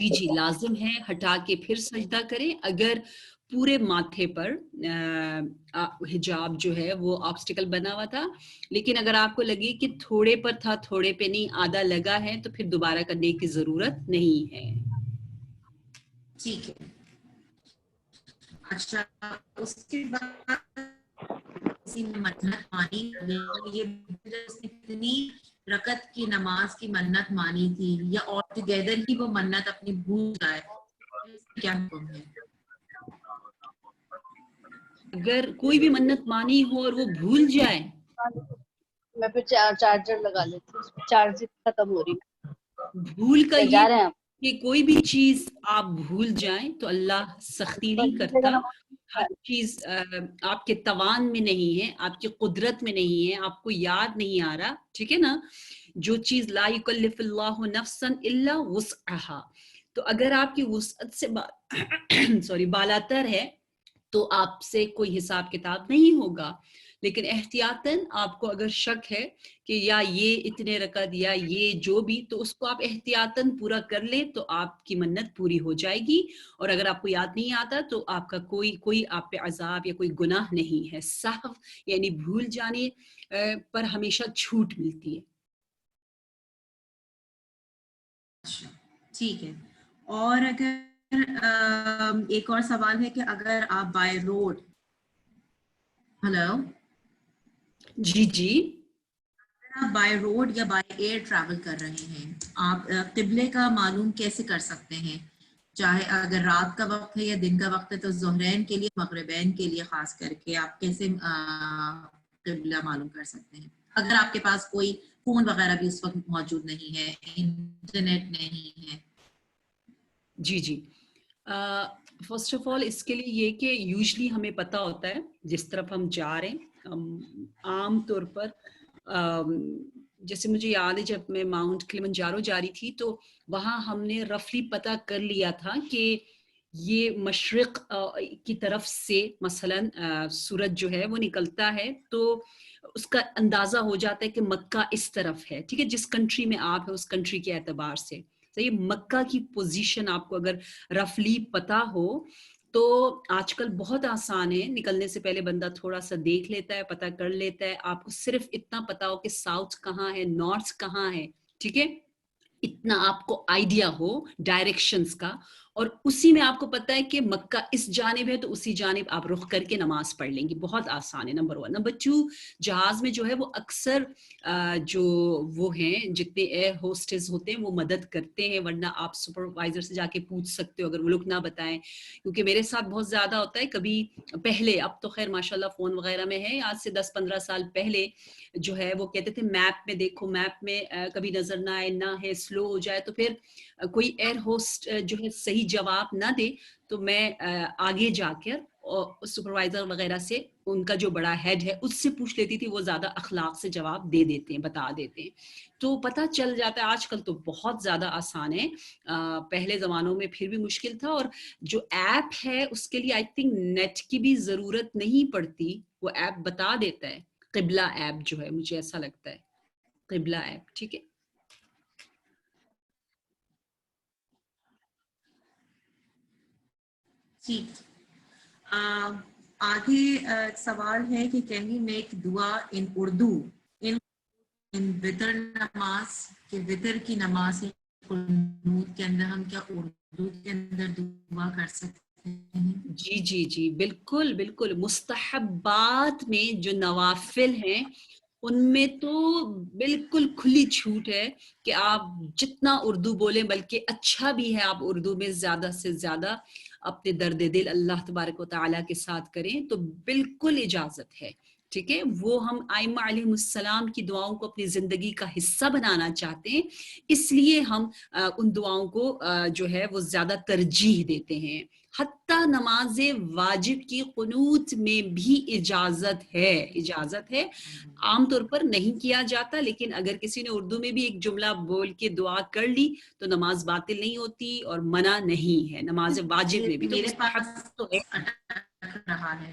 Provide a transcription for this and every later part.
جی جی لازم ہے ہٹا کے پھر سجدہ کریں. اگر پورے ماتھے پر حجاب جو ہے وہ آبسٹیکل بنا ہوا تھا، لیکن اگر آپ کو لگے کہ تھوڑے پر تھا تھوڑے پہ نہیں، آدھا لگا ہے، تو پھر دوبارہ کرنے کی ضرورت نہیں ہے. ٹھیک ہے. اچھا اس کے بعد کسی نے منت مانی، یہ اس نے کتنی رکعت کی نماز کی منت مانی تھی، یا آل ٹوگیدر ہی وہ منت اپنی بھول جائے، کیا حکم ہے؟ اگر کوئی بھی منت مانی ہو اور وہ بھول جائے، میں پھر چارجر لگا لیتی ہوں، چارجر ختم ہو رہی بھول کا ہے. یہ جا رہے ہیں آپ؟ کہ کوئی بھی چیز آپ بھول جائیں تو اللہ سختی نہیں کرتا. ہر چیز آپ کے توان میں نہیں ہے، آپ کی قدرت میں نہیں ہے، آپ کو یاد نہیں آ رہا، ٹھیک ہے نا. جو چیز لا یکلف اللہ نفسا الا وسعها، تو اگر آپ کی وسعت سے سوری بالاتر ہے تو آپ سے کوئی حساب کتاب نہیں ہوگا. لیکن احتیاطاً آپ کو اگر شک ہے کہ یا یہ اتنے رکعت یا یہ جو بھی، تو اس کو آپ احتیاطاً پورا کر لیں تو آپ کی منت پوری ہو جائے گی. اور اگر آپ کو یاد نہیں آتا تو آپ کا کوئی آپ پہ عذاب یا کوئی گناہ نہیں ہے. سہو یعنی بھول جانے پر ہمیشہ چھوٹ ملتی ہے. ٹھیک ہے. اور اگر ایک اور سوال ہے کہ اگر آپ بائی روڈ، ہلو، جی جی آپ بائی روڈ یا بائی ایئر ٹریول کر رہے ہیں، آپ قبلے کا معلوم کیسے کر سکتے ہیں؟ چاہے اگر رات کا وقت ہے یا دن کا وقت ہے، تو ظہرین کے لیے، مغربین کے لیے خاص کر کے آپ کیسے قبلہ معلوم کر سکتے ہیں اگر آپ کے پاس کوئی فون وغیرہ بھی اس وقت موجود نہیں ہے، انٹرنیٹ نہیں ہے؟ جی جی فرسٹ آف آل اس کے لیے یہ کہ یوزلی ہمیں پتہ ہوتا ہے جس طرف ہم جا رہے ہیں. عام طور پر جیسے مجھے یاد ہے جب میں ماؤنٹ کلیمنجارو جا رہی تھی تو وہاں ہم نے رفلی پتہ کر لیا تھا کہ یہ مشرق کی طرف سے مثلاً سورج جو ہے وہ نکلتا ہے تو اس کا اندازہ ہو جاتا ہے کہ مکہ اس طرف ہے. ٹھیک ہے، جس کنٹری میں آپ ہیں اس کنٹری کے اعتبار سے. تو یہ مکہ کی پوزیشن آپ کو اگر رفلی پتہ ہو تو آج کل بہت آسان ہے. نکلنے سے پہلے بندہ تھوڑا سا دیکھ لیتا ہے، پتہ کر لیتا ہے. آپ کو صرف اتنا پتا ہو کہ ساؤتھ کہاں ہے، نارتھ کہاں ہے، ٹھیک ہے، اتنا آپ کو آئیڈیا ہو ڈائریکشنز کا، اور اسی میں آپ کو پتا ہے کہ مکہ اس جانب ہے تو اسی جانب آپ رخ کر کے نماز پڑھ لیں گی. بہت آسان ہے. نمبر 1. نمبر 2، جہاز میں جو ہے وہ اکثر جو وہ ہیں جتنے ایئر ہوسٹس ہوتے ہیں وہ مدد کرتے ہیں، ورنہ آپ سپروائزر سے جا کے پوچھ سکتے ہو اگر وہ لوگ نہ بتائیں. کیونکہ میرے ساتھ بہت زیادہ ہوتا ہے. کبھی پہلے، اب تو خیر ماشاءاللہ فون وغیرہ میں ہے، آج سے 10-15 سال پہلے جو ہے وہ کہتے تھے میپ میں دیکھو، میپ میں کبھی نظر نہ آئے، نہ ہے، سلو ہو جائے، تو پھر کوئی ایئر ہوسٹ جو ہے صحیح جواب نہ دے تو میں آگے جا کر سپروائزر وغیرہ سے، ان کا جو بڑا ہیڈ ہے اس سے پوچھ لیتی تھی. وہ زیادہ اخلاق سے جواب دے دیتے ہیں، بتا دیتے ہیں، تو پتہ چل جاتا ہے. آج کل تو بہت زیادہ آسان ہے. پہلے زمانوں میں پھر بھی مشکل تھا. اور جو ایپ ہے اس کے لیے آئی تھنک نیٹ کی بھی ضرورت نہیں پڑتی، وہ ایپ بتا دیتا ہے. قبلہ ایپ جو ہے، مجھے ایسا لگتا ہے قبلہ ایپ. ٹھیک ہے. ٹھیک. آگے سوال ہے کہ کین وی میک دعا ان اردو ان وتر نماز، کہ وتر کی نماز قنوت کے اندر ہم کیا اردو کے اندر دعا کر سکتے ہیں؟ جی جی جی بالکل بالکل. مستحبات میں جو نوافل ہیں ان میں تو بالکل کھلی چھوٹ ہے کہ آپ جتنا اردو بولیں، بلکہ اچھا بھی ہے آپ اردو میں زیادہ سے زیادہ اپنے درد دل اللہ تبارک و تعالیٰ کے ساتھ کریں تو بالکل اجازت ہے. ٹھیک ہے. وہ ہم ائمہ علیہم السلام کی دعاؤں کو اپنی زندگی کا حصہ بنانا چاہتے ہیں، اس لیے ہم ان دعاؤں کو جو ہے وہ زیادہ ترجیح دیتے ہیں. حتیٰ نماز واجب کی قنوت میں بھی اجازت ہے. عام طور پر نہیں کیا جاتا، لیکن اگر کسی نے اردو میں بھی ایک جملہ بول کے دعا کر لی تو نماز باطل نہیں ہوتی اور منع نہیں ہے. نماز واجب میں بھی تو میرے مستحب پاس تو ہے. اٹک رہا ہے.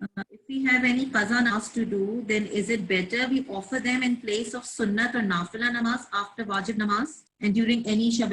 if we have any qaza namaz to do, then is it better we offer them in place of sunnat or nafila namaz after wajib namaz and during any shab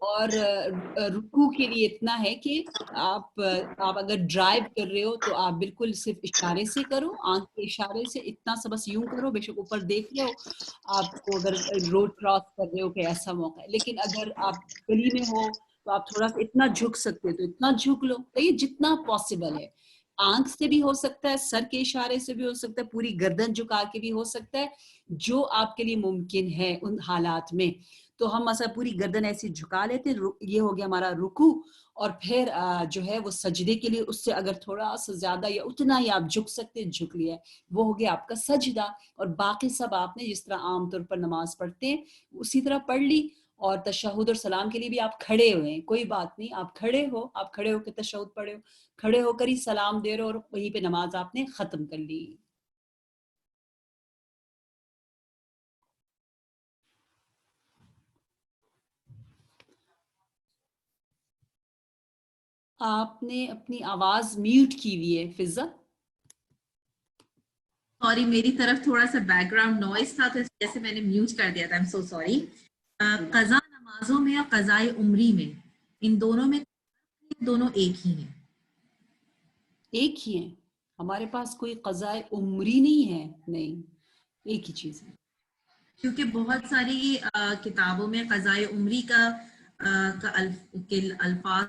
اور رکوع کے لیے اتنا ہے کہ آپ اگر ڈرائیو کر رہے ہو تو آپ بالکل صرف اشارے سے کرو، آنکھ کے اشارے سے اتنا سا بس یوں کرو، بے شک اوپر دیکھ رہے ہو آپ کو، اگر روڈ کراس کر رہے ہو کہ ایسا موقع ہے. لیکن اگر آپ گلی میں ہو تو آپ تھوڑا سا اتنا جھک سکتے ہو تو اتنا جھک لو، یہ جتنا پاسبل ہے. آنکھ سے بھی ہو سکتا ہے، سر کے اشارے سے بھی ہو سکتا ہے، پوری گردن جھکا کے بھی ہو سکتا ہے، جو آپ کے لیے ممکن ہے ان حالات میں. تو ہم مثلا پوری گردن ایسی جھکا لیتے، یہ ہو گیا ہمارا رکوع. اور پھر جو ہے وہ سجدے کے لیے اس سے اگر تھوڑا سا زیادہ یا اتنا ہی آپ جھک سکتے جھک لیا، وہ ہو گیا آپ کا سجدہ. اور باقی سب آپ نے جس طرح عام طور پر نماز پڑھتے ہیں اسی طرح پڑھ لی. اور تشہد اور سلام کے لیے بھی آپ کھڑے ہوئے ہیں، کوئی بات نہیں، آپ کھڑے ہو کے تشہد پڑھے ہو، کھڑے ہو کر ہی سلام دے رہے ہو، اور وہیں پہ نماز آپ نے ختم کر لی. آپ نے اپنی آواز میوٹ کی ہوئی ہے فضا. سوری، میری طرف تھوڑا سا بیک گراؤنڈ نوائز تھا تو اس وجہ سے میں نے میوٹ کر دیا تھا. I'm so sorry. قضا نمازوں میں اور قضائے عمری میں، ان دونوں میں دونوں ایک ہی ہیں. ایک ہی ہیں. ہمارے پاس کوئی قضائے عمری نہیں ہے، نہیں، ایک ہی چیز ہے. کیونکہ بہت ساری کتابوں میں قضائے عمری کا الفاظ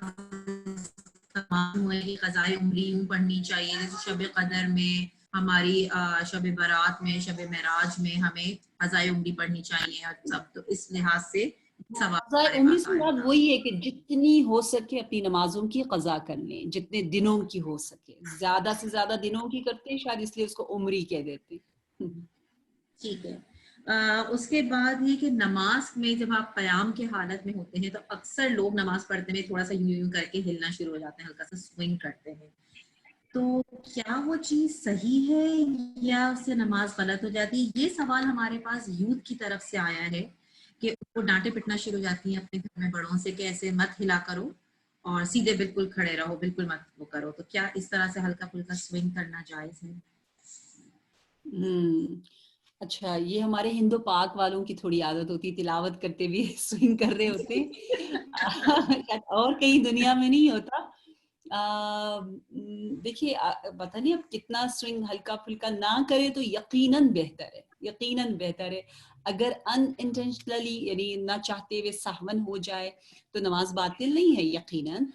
تمام ہوئے کہ قضائے عمری یوں پڑھنی چاہیے. جیسے شب قدر میں، ہماری شب برات میں، شب معراج میں ہمیں قضائے عمری پڑھنی چاہیے اور سب. تو اس لحاظ سے سوال قضاء ہمارے عمری پاس سے آیا مراد تھا. وہی ہے کہ جتنی ہو سکے اپنی نمازوں کی قضا کر لیں، جتنے دنوں کی ہو سکے. زیادہ سے زیادہ دنوں کی کرتے ہیں شاید اس لیے اس کو عمری کہہ دیتے ہیں. ٹھیک ہے. اس کے بعد یہ کہ نماز میں جب آپ قیام کے حالت میں ہوتے ہیں تو اکثر لوگ نماز پڑھتے ہیں تھوڑا سا یوں یوں کر کے ہلنا شروع ہو جاتے ہیں، ہلکا سا سوئنگ کرتے ہیں. تو کیا وہ چیز صحیح ہے یا اس سے نماز غلط ہو جاتی ہے؟ یہ سوال ہمارے پاس یوتھ کی طرف سے آیا ہے کہ وہ ڈانٹے پٹنا شروع ہو جاتی ہیں اپنے گھر میں بڑوں سے کہ ایسے مت ہلا کرو اور سیدھے بالکل کھڑے رہو، بالکل مت وہ کرو. تو کیا اس طرح سے ہلکا پھلکا سوئنگ کرنا جائز ہے؟ اچھا، یہ ہمارے ہندو پاک والوں کی تھوڑی عادت ہوتی، تلاوت کرتے بھی سوئنگ کر رہے ہوتے. اور کہیں دنیا میں نہیں ہوتا. دیکھیے پتہ نہیں اب کتنا سوئنگ ہلکا پھلکا نہ کرے تو یقیناً بہتر ہے، یقیناً بہتر ہے. اگر ان انٹینشنلی یعنی نہ چاہتے ہوئے سہون ہو جائے تو نماز باطل نہیں ہے یقیناً.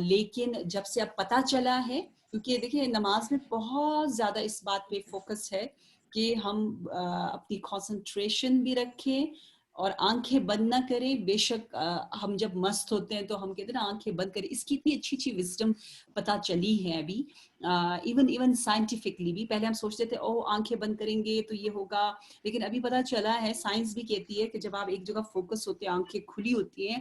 لیکن جب سے اب پتہ چلا ہے، کیونکہ دیکھیں نماز میں بہت زیادہ اس بات پہ فوکس ہے کہ ہم اپنی کنسنٹریشن بھی رکھیں اور آنکھیں بند نہ کریں. بے شک ہم جب مست ہوتے ہیں تو ہم کہتے ہیں نا آنکھیں بند کریں. اس کی اتنی اچھی اچھی وزڈم پتہ چلی ہے ابھی، ایون سائنٹیفکلی بھی. پہلے ہم سوچتے تھے آنکھیں بند کریں گے تو یہ ہوگا، لیکن ابھی پتہ چلا ہے، سائنس بھی کہتی ہے کہ جب آپ ایک جگہ فوکس ہوتے ہیں، آنکھیں کھلی ہوتی ہیں،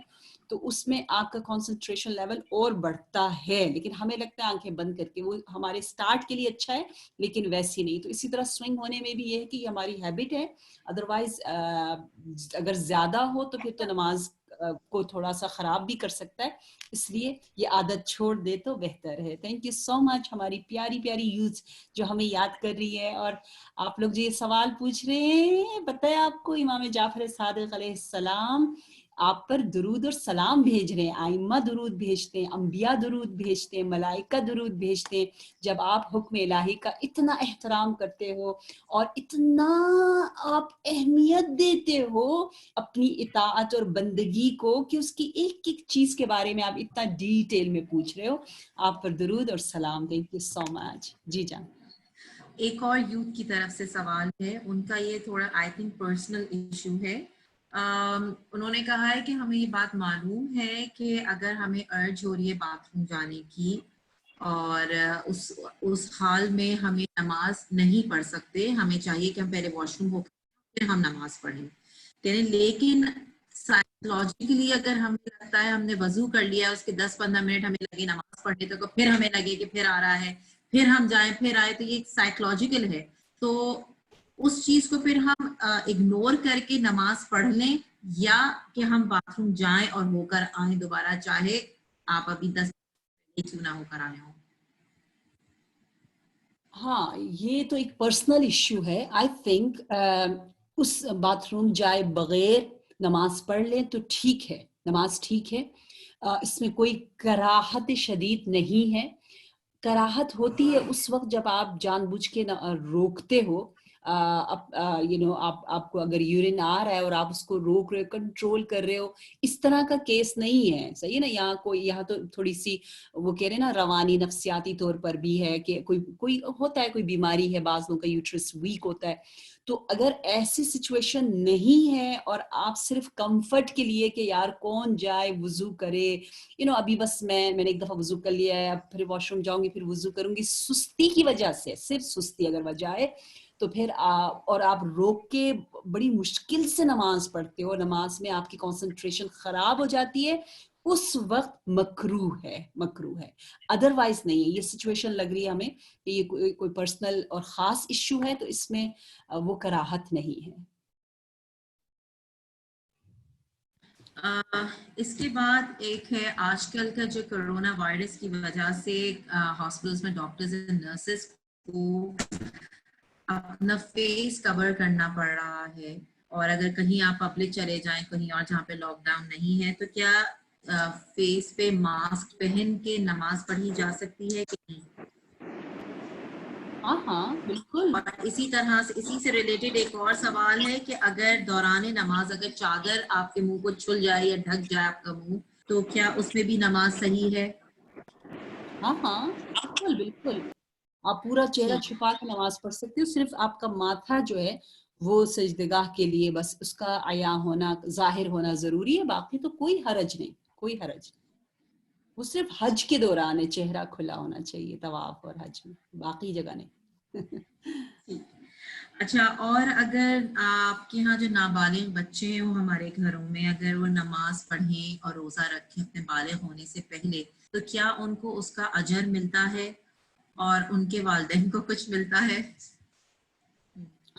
تو اس میں آپ کا کنسنٹریشن لیول اور بڑھتا ہے. لیکن ہمیں لگتا ہے آنکھیں بند کر کے وہ ہمارے سٹارٹ کے لیے اچھا ہے، لیکن ویسی نہیں. تو اسی طرح سوئنگ ہونے میں بھی یہ ہے کہ یہ ہماری ہیبٹ ہے. ادروائز اگر زیادہ ہو تو پھر تو نماز کو تھوڑا سا خراب بھی کر سکتا ہے، اس لیے یہ عادت چھوڑ دے تو بہتر ہے. تھینک یو سو مچ ہماری پیاری پیاری یوتھ جو ہمیں یاد کر رہی ہے. اور آپ لوگ جو یہ سوال پوچھ رہے ہیں، پتہ ہے آپ کو امام جعفر صادق علیہ السلام آپ پر درود اور سلام بھیج رہے ہیں. ائمہ درود بھیجتے ہیں، انبیاء درود بھیجتے ہیں، ملائکہ درود بھیجتے ہیں. جب آپ حکم الہی کا اتنا احترام کرتے ہو اور اتنا آپ اہمیت دیتے ہو اپنی اطاعت اور بندگی کو کہ اس کی ایک ایک چیز کے بارے میں آپ اتنا ڈیٹیل میں پوچھ رہے ہو، آپ پر درود اور سلام. تھینک یو سو مچ. جی جان. ایک اور یوتھ کی طرف سے سوال ہے، ان کا یہ تھوڑا آئی تھنک پرسنل ایشو ہے. انہوں نے کہا ہے کہ ہمیں یہ بات معلوم ہے کہ اگر ہمیں ارج ہو رہی ہے باتھ روم جانے کی اور اس حال میں ہمیں نماز نہیں پڑھ سکتے، ہمیں چاہیے کہ ہم پہلے واش روم ہو پھر ہم نماز پڑھیں. لیکن سائیکولوجیکلی اگر ہمیں لگتا ہے ہم نے وضو کر لیا، اس کے 10-15 منٹ ہمیں لگے نماز پڑھنے تو پھر ہمیں لگے کہ پھر آ رہا ہے، پھر ہم جائیں پھر آئے، تو یہ سائیکولوجیکل ہے. تو اس چیز کو پھر ہم اگنور کر کے نماز پڑھ لیں، یا کہ ہم باتھ روم جائیں اور ہو کر آئیں دوبارہ، چاہے آپ ابھی 10 کیوں نہ ہو کر آئے ہوں. ہاں، یہ تو ایک پرسنل ایشو ہے. I think us bath room جائے بغیر نماز پڑھ لیں تو ٹھیک ہے، نماز ٹھیک ہے, اس میں کوئی کراہت شدید نہیں ہے. کراہت ہوتی ہے اس وقت جب آپ جان بوجھ کے روکتے ہو, آپ کو اگر یورین آ رہا ہے اور آپ اس کو روک رہے ہو, کنٹرول کر رہے ہو, اس طرح کا کیس نہیں ہے, صحیح ہے نا. یہاں تو تھوڑی سی وہ کہہ رہے ہیں نا روانی نفسیاتی طور پر بھی ہے کہ کوئی ہوتا ہے, کوئی بیماری ہے, بعض لوگوں کا یوٹرس ویک ہوتا ہے. تو اگر ایسی سچویشن نہیں ہے اور آپ صرف کمفرٹ کے لیے کہ یار کون جائے وضو کرے, ابھی بس میں نے ایک دفعہ وضو کر لیا ہے, اب پھر واش روم جاؤں گی پھر وضو کروں گی, سستی کی وجہ سے, صرف سستی اگر وجہ ہے تو پھر آپ روک کے بڑی مشکل سے نماز پڑھتے ہو, نماز میں آپ کی کنسنٹریشن خراب ہو جاتی ہے, اس وقت مکروہ ہے. ادروائز نہیں ہے. یہ سچویشن لگ رہی ہے ہمیں کہ یہ کوئی پرسنل اور خاص ایشو ہے, تو اس میں وہ کراہت نہیں ہے. اس کے بعد ایک ہے آج کل کا جو کرونا وائرس کی وجہ سے ہاسپٹلس میں ڈاکٹرز اینڈ نرسز کو اپنا فیس کور کرنا پڑ رہا ہے, اور اگر کہیں آپ پبلک چلے جائیں کہیں اور جہاں پہ لاک ڈاؤن نہیں ہے, تو کیا فیس پہ ماسک پہن کے نماز پڑھی جا سکتی ہے کہ نہیں؟ ہاں بالکل. اور اسی طرح سے اسی سے ریلیٹڈ ایک اور سوال ہے کہ اگر دوران نماز اگر چادر آپ کے منہ کو چھل جائے یا ڈھک جائے آپ کا منہ, تو کیا اس میں بھی نماز صحیح ہے؟ ہاں بالکل. آپ پورا چہرہ چھپا کے نماز پڑھ سکتے ہو, صرف آپ کا ماتھا جو ہے وہ سجدگاہ کے لیے بس اس کا عیاں ہونا, ظاہر ہونا ضروری ہے, باقی تو کوئی حرج نہیں. وہ صرف حج کے دوران ہے, چہرہ کھلا ہونا چاہیے طواف اور حج میں, باقی جگہ نہیں. اچھا, اور اگر آپ کے یہاں جو نابالغ بچے ہیں وہ ہمارے گھروں میں اگر وہ نماز پڑھیں اور روزہ رکھیں اپنے بالغ ہونے سے پہلے, تو کیا ان کو اس کا اجر ملتا ہے اور ان کے والدین کو کچھ ملتا ہے؟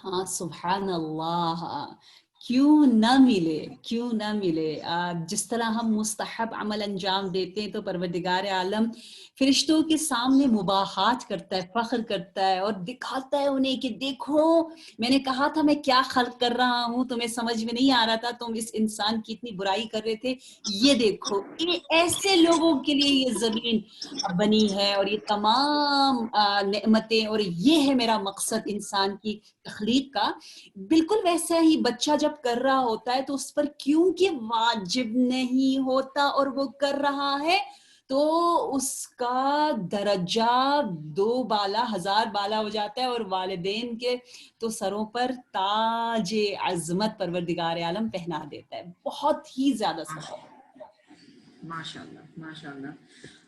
ہاں سبحان اللہ, کیوں نہ ملے. جس طرح ہم مستحب عمل انجام دیتے ہیں تو پروردگار عالم فرشتوں کے سامنے مباحات کرتا ہے, فخر کرتا ہے اور دکھاتا ہے انہیں کہ دیکھو میں نے کہا تھا میں کیا خلق کر رہا ہوں, تمہیں سمجھ میں نہیں آ رہا تھا, تم اس انسان کی اتنی برائی کر رہے تھے, یہ دیکھو. ایسے لوگوں کے لیے یہ زمین بنی ہے اور یہ تمام نعمتیں, اور یہ ہے میرا مقصد انسان کی تخلیق کا. بالکل ویسا ہی بچہ جب کر رہا ہوتا ہے تو اس پر کیونکہ واجب نہیں ہوتا اور وہ کر رہا ہے, تو اس کا درجہ 2 بالا 1000 بالا ہو جاتا ہے, اور والدین کے تو سروں پر تاج عظمت پروردگار عالم پہنا دیتا ہے. بہت ہی زیادہ ثواب. ماشاءاللہ.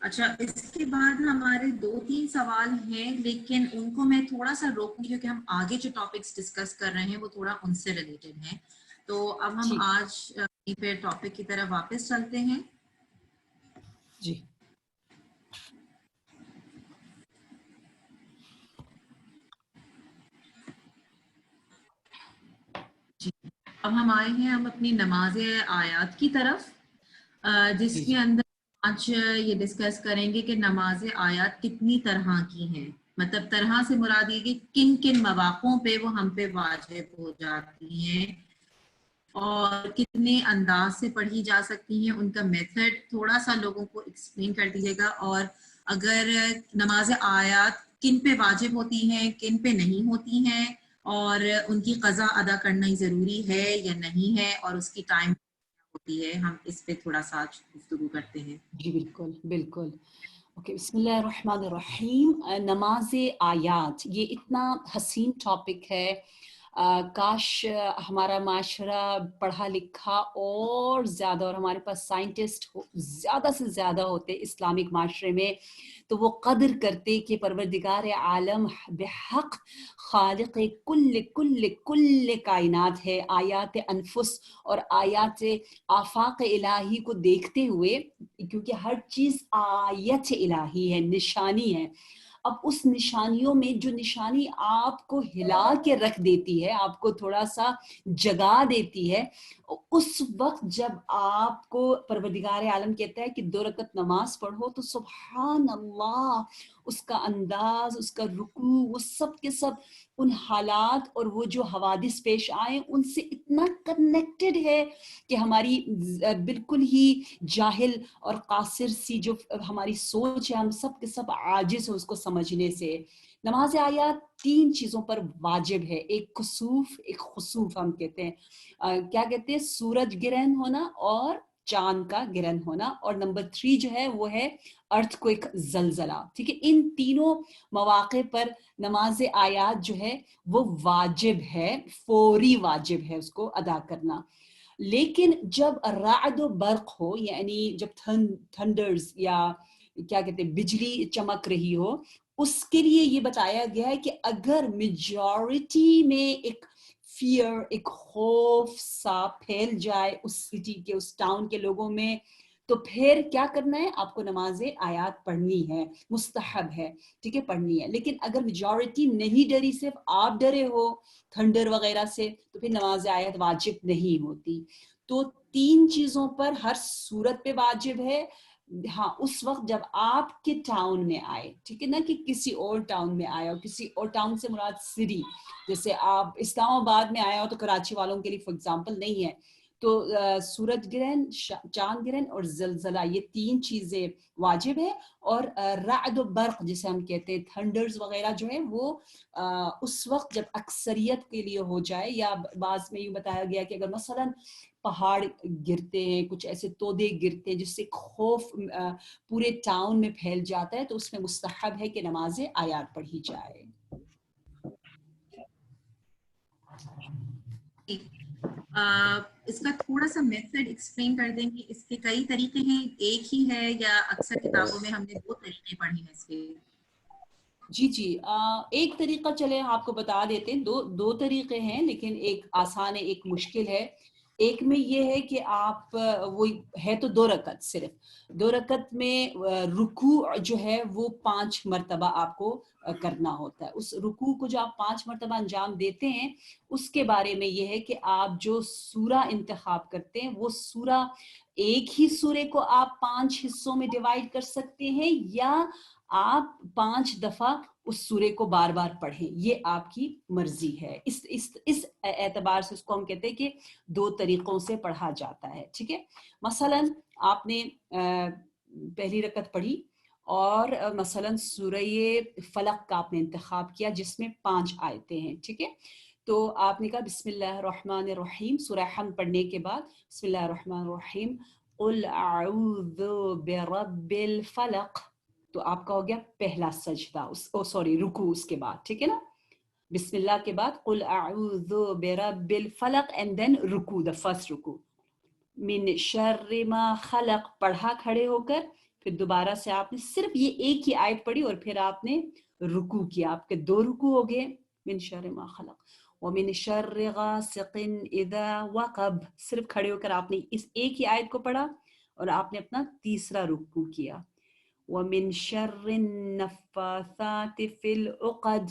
اچھا, اس کے بعد ہمارے 2-3 سوال ہیں, لیکن ان کو میں تھوڑا سا روکوں گی کیونکہ ہم آگے جو ٹاپکس ڈسکس کر رہے ہیں وہ تھوڑا ان سے ریلیٹڈ ہیں. تو اب ہم ٹھیک. آج پھر ٹاپک کی طرف واپس چلتے ہیں. جی اب ہم آئے ہیں ہم اپنی نماز آیات کی طرف, جس جی کے اندر آج یہ ڈسکس کریں گے کہ نماز آیات کتنی طرح کی ہیں, مطلب طرح سے مراد یہ کہ کن کن مواقعوں پہ وہ ہم پہ واجب ہو جاتی ہیں اور کتنے انداز سے پڑھی جا سکتی ہیں, ان کا میتھڈ تھوڑا سا لوگوں کو ایکسپلین کر دیجیے گا. اور اگر نماز آیات کن پہ واجب ہوتی ہیں کن پہ نہیں ہوتی ہیں, اور ان کی قضا ادا کرنا ہی ضروری ہے یا نہیں ہے, اور اس کی ٹائم ہوتی ہے, ہم اس پہ تھوڑا سا گفتگو کرتے ہیں. جی بالکل. اوکے, بسم اللہ الرحمن الرحیم. نماز آیات یہ اتنا حسین ٹاپک ہے, کاش ہمارا معاشرہ پڑھا لکھا اور زیادہ, اور ہمارے پاس سائنٹسٹ زیادہ سے زیادہ ہوتے اسلامک معاشرے میں, تو وہ قدر کرتے کہ پروردگار عالم بحق خالق کل کائنات ہے. آیات انفس اور آیات آفاق الہی کو دیکھتے ہوئے, کیونکہ ہر چیز آیت الہی ہے, نشانی ہے. اب اس نشانیوں میں جو نشانی آپ کو ہلا کے رکھ دیتی ہے, آپ کو تھوڑا سا جگا دیتی ہے, اس وقت جب آپ کو پروردگار عالم کہتا ہے کہ 2 رکعت نماز پڑھو, تو سبحان اللہ اس کا انداز، اس کا رکوع، وہ سب کے سب ان حالات اور وہ جو حوادث پیش آئے ان سے اتنا کنیکٹڈ ہے کہ ہماری بالکل ہی جاہل اور قاصر سی جو ہماری سوچ ہے، ہم سب کے سب عاجز ہیں اس کو سمجھنے سے. نماز آیات 3 چیزوں پر واجب ہے، ایک کسوف، ایک خسوف ہم کہتے ہیں، کیا کہتے ہیں، سورج گرہن ہونا اور چاند کا گرہن ہونا، اور نمبر 3 جو ہے وہ ہے ارتھ کوئک، زلزلہ. ٹھیک ہے، ان تینوں مواقع پر نماز آیات جو ہے وہ واجب ہے، فوری واجب ہے اس کو ادا کرنا. لیکن جب رعد و برق ہو، یعنی جب تھنڈرز یا کیا کہتے ہیں بجلی چمک رہی ہو، اس کے لیے یہ بتایا گیا ہے کہ اگر میجورٹی میں ایک فیئر، ایک خوف سا پھیل جائے اس سٹی کے، اس ٹاؤن کے لوگوں میں، تو پھر کیا کرنا ہے، آپ کو نماز آیات پڑھنی ہے، مستحب ہے، ٹھیک ہے، پڑھنی ہے. لیکن اگر میجورٹی نہیں ڈری، صرف آپ ڈرے ہو تھنڈر وغیرہ سے، تو پھر نماز آیات واجب نہیں ہوتی. تو 3 چیزوں پر ہر صورت پہ واجب ہے. ہاں اس وقت جب آپ کے ٹاؤن میں آئے، ٹھیک ہے نا، کہ کسی اور ٹاؤن میں آیا ہو، کسی اور ٹاؤن سے مراد سٹی، جیسے آپ اسلام آباد میں آیا ہو تو کراچی والوں کے لیے فار ایگزامپل نہیں ہے، تو سورج گرہن، چاند گرہن اور زلزلہ، یہ 3 چیزیں واجب ہے. اور رعد و برق جسے ہم کہتے ہیں، تھنڈرز وغیرہ جو ہے وہ اس وقت جب اکثریت کے لیے ہو جائے، یا بعض میں یوں بتایا گیا کہ اگر مثلا پہاڑ گرتے ہیں، کچھ ایسے تودے گرتے ہیں جس سے خوف پورے ٹاؤن میں پھیل جاتا ہے، تو اس میں مستحب ہے کہ نماز آیات پڑھی جائے. اس کا تھوڑا سا میتھڈ ایکسپلین کر دیں گے؟ اس کے کئی طریقے ہیں، ایک ہی ہے یا اکثر کتابوں میں ہم نے 2 طریقے پڑھے ہیں اس کے؟ جی ایک طریقہ چلے آپ کو بتا دیتے ہیں. دو طریقے ہیں، لیکن ایک آسان ہے، ایک مشکل ہے. ایک میں یہ ہے کہ آپ وہ ہے تو 2 رکعت، صرف 2 رکعت میں رکوع جو ہے وہ 5 مرتبہ آپ کو کرنا ہوتا ہے. اس رکوع کو جو آپ 5 مرتبہ انجام دیتے ہیں، اس کے بارے میں یہ ہے کہ آپ جو سورہ انتخاب کرتے ہیں وہ سورہ، ایک ہی سورے کو آپ 5 حصوں میں ڈیوائیڈ کر سکتے ہیں، یا آپ 5 دفعہ اس سورے کو بار بار پڑھیں، یہ آپ کی مرضی ہے. اس اعتبار سے اس کو ہم کہتے ہیں کہ 2 طریقوں سے پڑھا جاتا ہے. ٹھیک ہے، مثلا آپ نے پہلی رکعت پڑھی اور مثلا سورہ فلق کا آپ نے انتخاب کیا جس میں 5 آیتیں ہیں. ٹھیک ہے، تو آپ نے کہا بسم اللہ الرحمن الرحیم، سورہ حمد پڑھنے کے بعد بسم اللہ الرحمن الرحیم قل اعوذ برب الفلق، تو آپ کا ہو گیا پہلا سجدہ، رکوع اس کے بعد. ٹھیک ہے نا، بسم اللہ کے بعد قل اعوذ برب الفلق اینڈ دین رکوع، دا فرسٹ رکوع. من شر ما خلق پڑھا کھڑے ہو کر، پھر دوبارہ سے آپ نے صرف یہ ایک ہی آیت پڑھی اور پھر آپ نے رکوع کیا. آپ کے 2 رکوع ہو گئے، من شر ما خلق ومن شر غاسق اذا وقب، صرف کھڑے ہو کر آپ نے اس ایک ہی آیت کو پڑھا اور آپ نے اپنا تیسرا رکوع کیا. وَمِن شَرِّ النَّفَّاثَاتِ فِي الْعُقَدِ،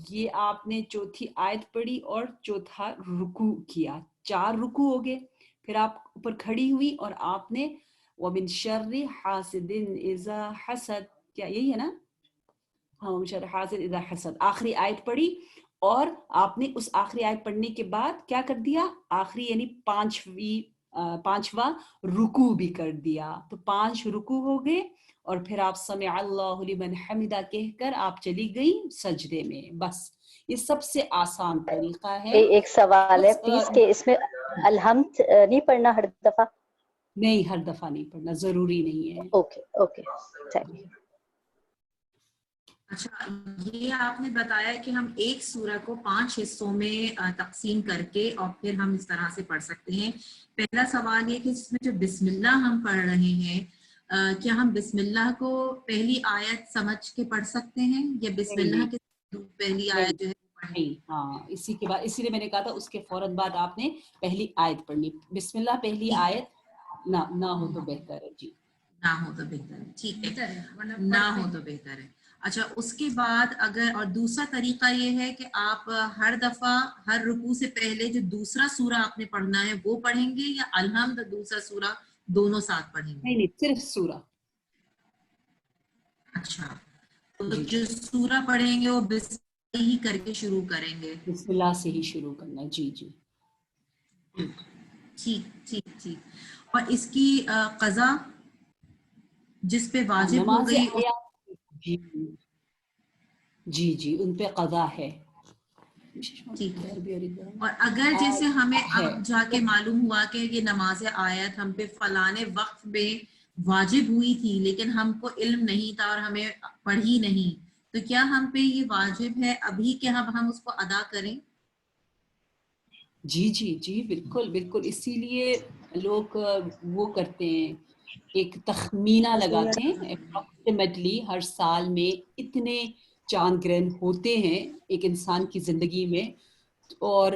یہ آپ نے چوتھی آیت پڑھی اور چوتھا رکوع کیا. 4 رکوع ہو گئے. پھر آپ اوپر کھڑی ہوئی اور آپ نے وَمِن شَرِّ حَاسِدٍ إِذَا حَسَدَ، کیا یہی ہے نا؟ ہاں، وَمِن شَرِّ حَاسِدٍ إِذَا حَسَدَ، آخری آیت پڑھی اور آپ نے اس آخری آیت پڑھنے کے بعد کیا کر دیا، آخری یعنی 5واں رکوع بھی کر دیا. تو 5 رکوع ہو گئے اور پھر آپ سمع اللہ لمن حمدہ کہہ کر آپ چلی گئی سجدے میں. بس یہ سب سے آسان طریقہ ہے. ایک سوال ہے پلیز کہ اس میں الحمد نہیں پڑھنا ہر دفعہ؟ نہیں، ہر دفعہ نہیں پڑھنا، ضروری نہیں ہے. Okay thank you. اچھا، یہ آپ نے بتایا کہ ہم ایک سورہ کو 5 حصوں میں تقسیم کر کے اور پھر ہم اس طرح سے پڑھ سکتے ہیں. پہلا سوال یہ کہ اس میں جو بسم اللہ ہم پڑھ رہے ہیں، کیا ہم بسم اللہ کو پہلی آیت سمجھ کے پڑھ سکتے ہیں یا بسم اللہ کے پہلی آیت جو ہے نہیں، ہاں، اسی کے بعد، اسی لیے میں نے کہا تھا اس کے فوراً بعد آپ نے پہلی آیت پڑھنی. بسم اللہ پہلی آیت نہ ہو تو بہتر ہے. جی، نہ ہو تو بہتر ہے. ٹھیک ہے، نہ ہو تو بہتر ہے. اچھا، اس کے بعد اگر، اور دوسرا طریقہ یہ ہے کہ آپ ہر دفعہ ہر رکوع سے پہلے جو دوسرا سورہ آپ نے پڑھنا ہے وہ پڑھیں گے یا الحمد دوسرا سورہ دونوں ساتھ پڑھیں گے؟ نہیں، صرف سورہ. اچھا، جو سورہ پڑھیں گے وہ بسم اللہ ہی کر کے شروع کریں گے. بسم اللہ سے ہی شروع کرنا ہے. جی جی ٹھیک ٹھیک ٹھیک. اور اس کی قضا جس پہ واجب ہو نماز گئی آیات جی جی جی ان پہ قضا ہے. ٹھیک ہے. اور اگر جیسے ہمیں اب جا کے معلوم ہوا کہ یہ نماز آیت ہم پہ فلانے وقت میں واجب ہوئی تھی لیکن ہم کو علم نہیں تھا اور ہمیں پڑھی نہیں، تو کیا ہم پہ یہ واجب ہے ابھی کہ ہم اس کو ادا کریں؟ جی جی جی بالکل بالکل. اسی لیے لوگ وہ کرتے ہیں، ایک تخمینہ لگاتے ہیں اپروکسیمیٹلی ہر سال میں اتنے چاند گرہن ہوتے ہیں ایک انسان کی زندگی میں، اور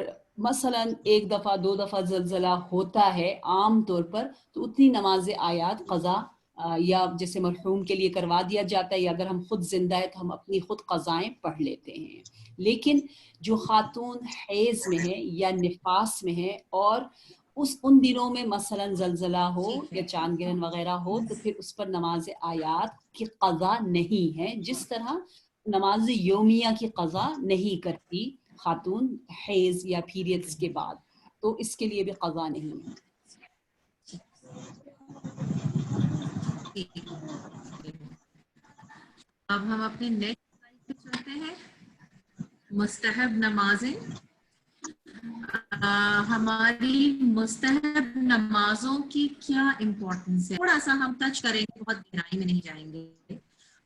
مثلا ایک دفعہ 2 دفعہ زلزلہ ہوتا ہے عام طور پر، تو اتنی نماز آیات قضا یا جیسے مرحوم کے لیے کروا دیا جاتا ہے، یا اگر ہم خود زندہ ہے تو ہم اپنی خود قضائیں پڑھ لیتے ہیں. لیکن جو خاتون حیض میں ہے یا نفاس میں ہے اور ان دنوں میں مثلا زلزلہ ہو یا چاند گرہن وغیرہ ہو، تو پھر اس پر نماز آیات کی قضا نہیں ہے، جس طرح نماز یومیہ کی قضا نہیں کرتی خاتون حیض یا پیریڈز کے بعد، تو اس کے لیے بھی قضا نہیں ہے. اب ہم اپنے نیکسٹ پہ چلتے ہیں. مستحب نمازیں. ہماری مستحب نمازوں کی کیا امپورٹنس ہے، تھوڑا سا ہم ٹچ کریں گے، بہت گہرائی میں نہیں جائیں گے.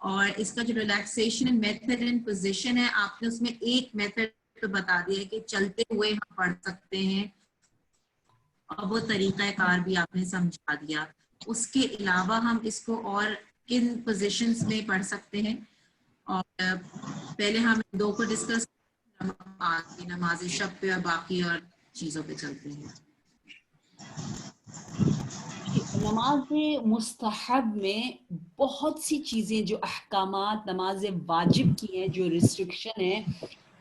اور اس کا جو ریلیکسیشن میتھڈ اینڈ پوزیشن ہے، آپ نے اس میں ایک میتھڈ تو بتا دیا ہے کہ چلتے ہوئے ہم پڑھ سکتے ہیں، اور وہ طریقہ کار بھی آپ نے سمجھا دیا. اس کے علاوہ ہم اس کو اور کن پوزیشنز میں پڑھ سکتے ہیں؟ اور پہلے ہم 2 کو ڈسکس، نماز شب پہ اور باقی اور چیزوں پہ چلتے ہیں. نماز مستحب میں بہت سی چیزیں جو احکامات نماز واجب کی ہیں، جو ریسٹرکشن ہیں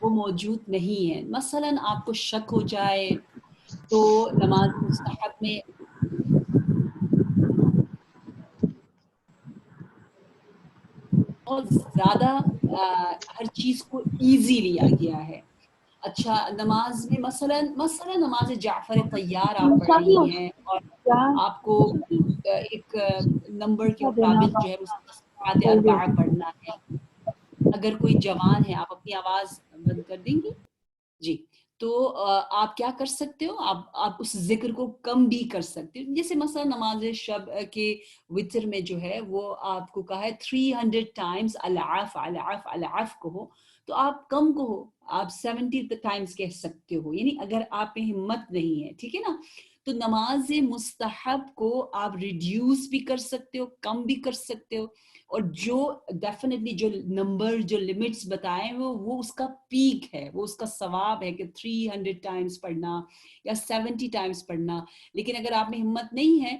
وہ موجود نہیں ہیں. مثلا آپ کو شک ہو جائے تو نماز مستحب میں بہت زیادہ ہر چیز کو ایزی لیا گیا ہے. اچھا نماز میں مثلا نماز جعفر طیار آپ پڑھ رہی ہیں اور آپ کو ایک نمبر کے مطابق جو ہے مسبحات اربعہ پڑھنا ہے. اگر کوئی جوان ہے، آپ اپنی آواز بند کر دیں گی جی، تو آپ کیا کر سکتے ہو، آپ اس ذکر کو کم بھی کر سکتے ہو. جیسے مثلا نماز شب کے وتر میں جو ہے وہ آپ کو کہا ہے 300 ٹائمز العف العف العف کہو، تو آپ کم کہو، آپ 70 ٹائمز کہہ سکتے ہو، یعنی اگر آپ میں ہمت نہیں ہے، ٹھیک ہے نا. تو نماز مستحب کو آپ ریڈیوس بھی کر سکتے ہو، کم بھی کر سکتے ہو، اور جو ڈیفینیٹلی جو نمبر جو لمٹس بتائے وہ اس کا پیک ہے، وہ اس کا ثواب ہے کہ 300 ٹائمز پڑھنا یا 70 ٹائمز پڑھنا. لیکن اگر آپ میں ہمت نہیں ہے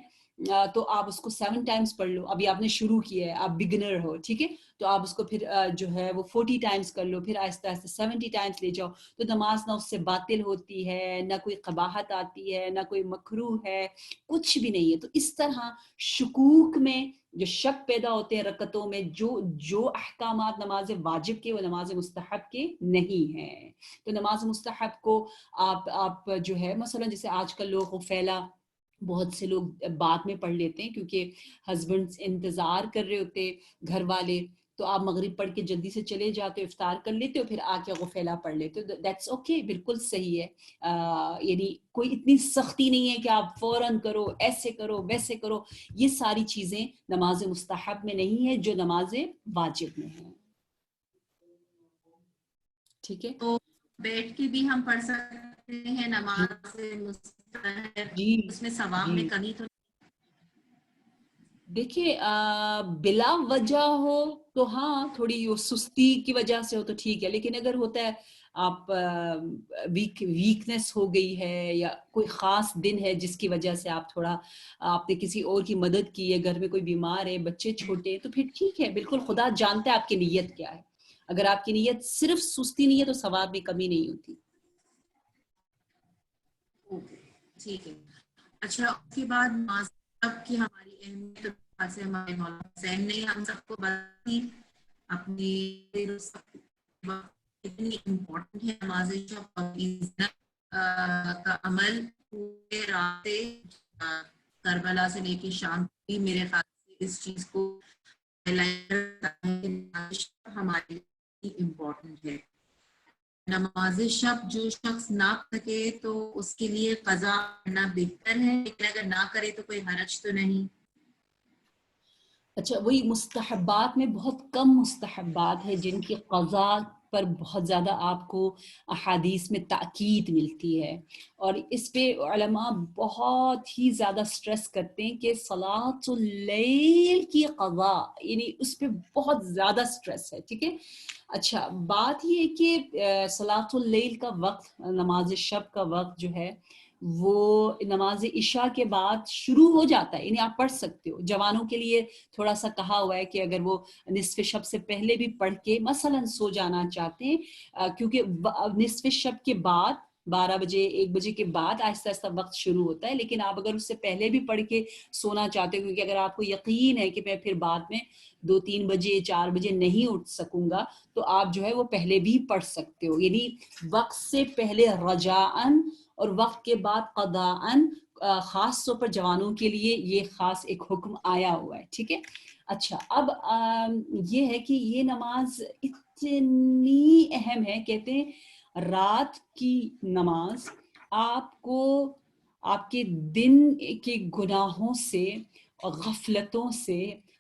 تو آپ اس کو 7 ٹائمز پڑھ لو. ابھی آپ نے شروع کیا ہے، آپ بگنر ہو، ٹھیک ہے، تو آپ اس کو پھر جو ہے وہ 40 ٹائمز کر لو، پھر آہستہ آہستہ 70 ٹائمز لے جاؤ. تو نماز نہ اس سے باطل ہوتی ہے، نہ کوئی قباحت آتی ہے، نہ کوئی مکروہ ہے، کچھ بھی نہیں ہے. تو اس طرح شکوک میں جو شک پیدا ہوتے ہیں رکعتوں میں، جو احکامات نماز واجب کے وہ نماز مستحب کے نہیں ہیں. تو نماز مستحب کو آپ جو ہے مثلا جیسے آج کل لوگ فیلا بہت سے لوگ بعد میں پڑھ لیتے ہیں کیونکہ ہسبینڈ انتظار کر رہے ہوتے گھر والے، تو آپ مغرب پڑھ کے جلدی سے چلے جاتے ہو، افطار کر لیتے ہو، پھر آ کے غفیلا پڑھ لیتے ہو. دیٹس اوکے، بالکل صحیح ہے. یعنی کوئی اتنی سختی نہیں ہے کہ آپ فوراً کرو، ایسے کرو ویسے کرو. یہ ساری چیزیں نماز مستحب میں نہیں ہے جو نماز واجب میں ہیں. ٹھیک ہے، تو بیٹھ کے بھی ہم پڑھ سکتے ہیں نماز مستحب، جی اس میں ثواب جی میں کمی تو دیکھیے بلا وجہ ہو تو ہاں تھوڑی وہ سستی کی وجہ سے ہو تو ٹھیک ہے، لیکن اگر ہوتا ہے آپ ویکنس ہو گئی ہے یا کوئی خاص دن ہے جس کی وجہ سے آپ نے کسی اور کی مدد کی ہے، گھر میں کوئی بیمار ہے، بچے چھوٹے ہیں، تو پھر ٹھیک ہے، بالکل خدا جانتا ہے آپ کی نیت کیا ہے. اگر آپ کی نیت صرف سستی نہیں ہے تو ثواب میں کمی نہیں ہوتی. ٹھیک ہے. اچھا اس کے بعد مذہب کی ہماری اہمیت سے ہمارے مولانا حسین نے ہم سب کو بتائی. اپنی اتنی امپورٹنٹ ہے نماز شب کا عمل پورے راستے کربلا سے لے کے شام بھی میرے خیال سے اس چیز کو ہمارے لیے امپورٹنٹ ہے. نماز شب جو شخص نہ سکے تو اس کے لیے قضا کرنا بہتر ہے, لیکن اگر نہ کرے تو کوئی حرج تو نہیں. اچھا, وہی مستحبات میں بہت کم مستحبات ہیں جن کی قضا پر بہت زیادہ آپ کو احادیث میں تاکید ملتی ہے, اور اس پہ علماء بہت ہی زیادہ سٹریس کرتے ہیں کہ صلاۃ اللیل کی قضا, یعنی اس پہ بہت زیادہ سٹریس ہے. ٹھیک ہے, اچھا بات یہ ہے کہ صلاۃ اللیل کا وقت, نماز شب کا وقت جو ہے وہ نماز عشاء کے بعد شروع ہو جاتا ہے, یعنی آپ پڑھ سکتے ہو. جوانوں کے لیے تھوڑا سا کہا ہوا ہے کہ اگر وہ نصف شب سے پہلے بھی پڑھ کے مثلا سو جانا چاہتے ہیں, کیونکہ نصف شب کے بعد 12 بجے 1 بجے کے بعد آہستہ آہستہ وقت شروع ہوتا ہے, لیکن آپ اگر اس سے پہلے بھی پڑھ کے سونا چاہتے ہو, کیونکہ اگر آپ کو یقین ہے کہ میں پھر بعد میں 2-3 بجے 4 بجے نہیں اٹھ سکوں گا, تو آپ جو ہے وہ پہلے بھی پڑھ سکتے ہو. یعنی وقت سے پہلے رجاءً اور وقت کے بعد قضاءً, خاص طور پر جوانوں کے لیے یہ خاص ایک حکم آیا ہوا ہے. ٹھیک ہے, اچھا اب یہ ہے کہ یہ نماز اتنی اہم ہے, کہتے ہیں رات کی نماز آپ کو آپ کے دن کے گناہوں سے, غفلتوں سے,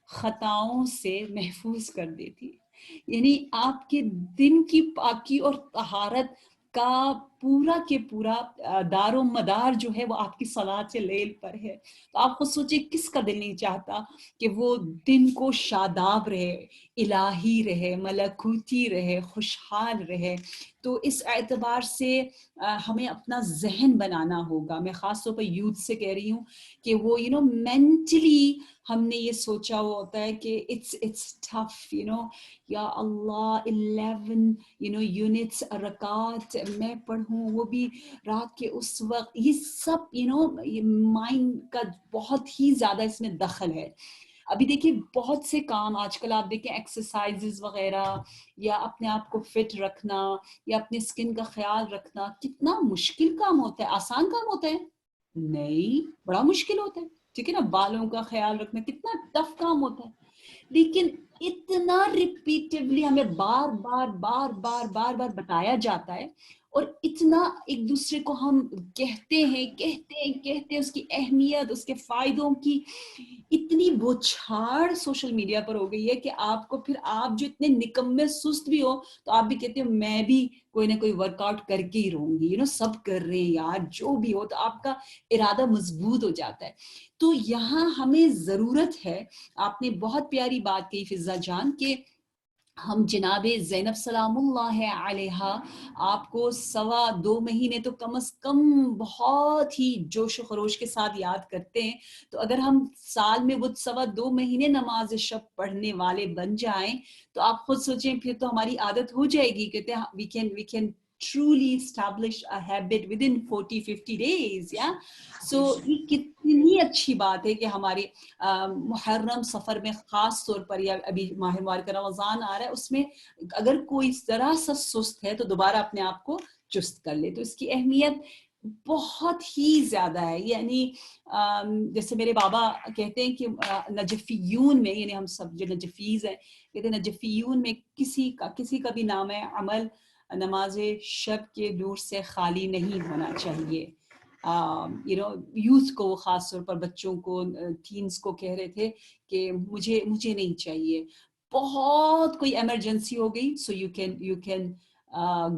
خطاؤں سے محفوظ کر دیتی ہے. یعنی آپ کے دن کی پاکی اور طہارت کا پورا کے پورا دار و مدار جو ہے وہ آپ کی صلاۃ لیل پر ہے. تو آپ خود سوچیں کس کا دل نہیں چاہتا کہ وہ دن کو شاداب رہے, الہی رہے, ملکوتی رہے, خوشحال رہے. تو اس اعتبار سے ہمیں اپنا ذہن بنانا ہوگا. میں خاص طور پر یوتھ سے کہہ رہی ہوں کہ وہ مینٹلی ہم نے یہ سوچا ہوا ہوتا ہے کہ it's tough, یا اللہ 11 یونٹس رکعت میں پڑھوں, وہ بھی رات کے اس وقت. یہ سب مائنڈ کا بہت ہی زیادہ اس میں دخل ہے. ابھی دیکھیے بہت سے کام آج کل آپ دیکھیں, ایکسرسائزز وغیرہ, یا اپنے آپ کو فٹ رکھنا, یا اپنے اسکن کا خیال رکھنا, کتنا مشکل کام ہوتا ہے. آسان کام ہوتا ہے نہیں, بڑا مشکل ہوتا ہے. ٹھیک ہے نا, بالوں کا خیال رکھنا کتنا ٹف کام ہوتا ہے, لیکن اتنا ریپیٹیولی ہمیں بار بار بار بار بار بار بتایا جاتا ہے, اور اتنا ایک دوسرے کو ہم کہتے ہیں اس کی اہمیت, اس کے فائدوں کی اتنی بوچھاڑ سوشل میڈیا پر ہو گئی ہے کہ آپ کو پھر آپ جو اتنے نکمے سست بھی ہو تو آپ بھی کہتے ہو میں بھی کوئی نہ کوئی ورک آؤٹ کر کے ہی رہوں گی. سب کر رہے ہیں یار, جو بھی ہو, تو آپ کا ارادہ مضبوط ہو جاتا ہے. تو یہاں ہمیں ضرورت ہے, آپ نے بہت پیاری بات کہی فضا جان, کہ ہم جناب زینب سلام اللہ علیہا آپ کو 2.25 مہینے تو کم از کم بہت ہی جوش و خروش کے ساتھ یاد کرتے ہیں. تو اگر ہم سال میں وہ 2.25 مہینے نماز شب پڑھنے والے بن جائیں تو آپ خود سوچیں, پھر تو ہماری عادت ہو جائے گی. کہتے ہیں we can truly establish a habit within 40-50 days. yeah, so یہ کتنی اچھی بات ہے کہ ہماری محرم سفر میں خاص طور پر, یا ابھی ماہ مبارک رمضان آ رہا ہے, اس میں اگر کوئی ذرا سا سست ہے تو دوبارہ اپنے آپ کو چست کر لے. تو اس کی اہمیت بہت ہی زیادہ ہے. یعنی جیسے میرے بابا کہتے ہیں کہ نجفیون میں, یعنی ہم سب جو نجفیز ہیں, کہتے ہیں نجفیون میں کسی کا بھی نام عمل نماز شب کے نور سے خالی نہیں ہونا چاہیے. یوتھ کو, خاص طور پر بچوں کو, ٹینز کو کہہ رہے تھے کہ مجھے نہیں چاہیے, بہت کوئی ایمرجنسی ہو گئی, so you can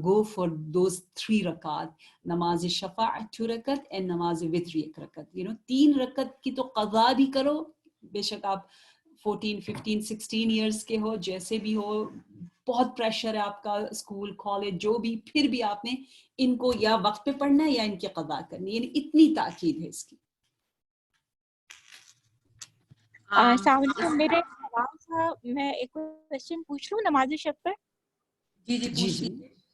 go for those 3 رکعت, نماز شفاعت 2 رکعت and نماز وتر 1 رکعت. 3 رکعت کی تو قضا بھی کرو, بے شک آپ 14, 15, 16 ایئرس کے ہو, جیسے بھی ہو, بہت پریشر ہے آپ کا, اسکول کالج جو بھی, پھر بھی آپ نے ان کو یا وقت پہ پڑھنا ہے یا ان کی قضا کرنی, یعنی اتنی تاکید ہے اس کی. السلام علیکم, میرا سوال تھا, میں ایک کوشچن پوچھ لوں نماز شب پر؟ جی پوچھیے.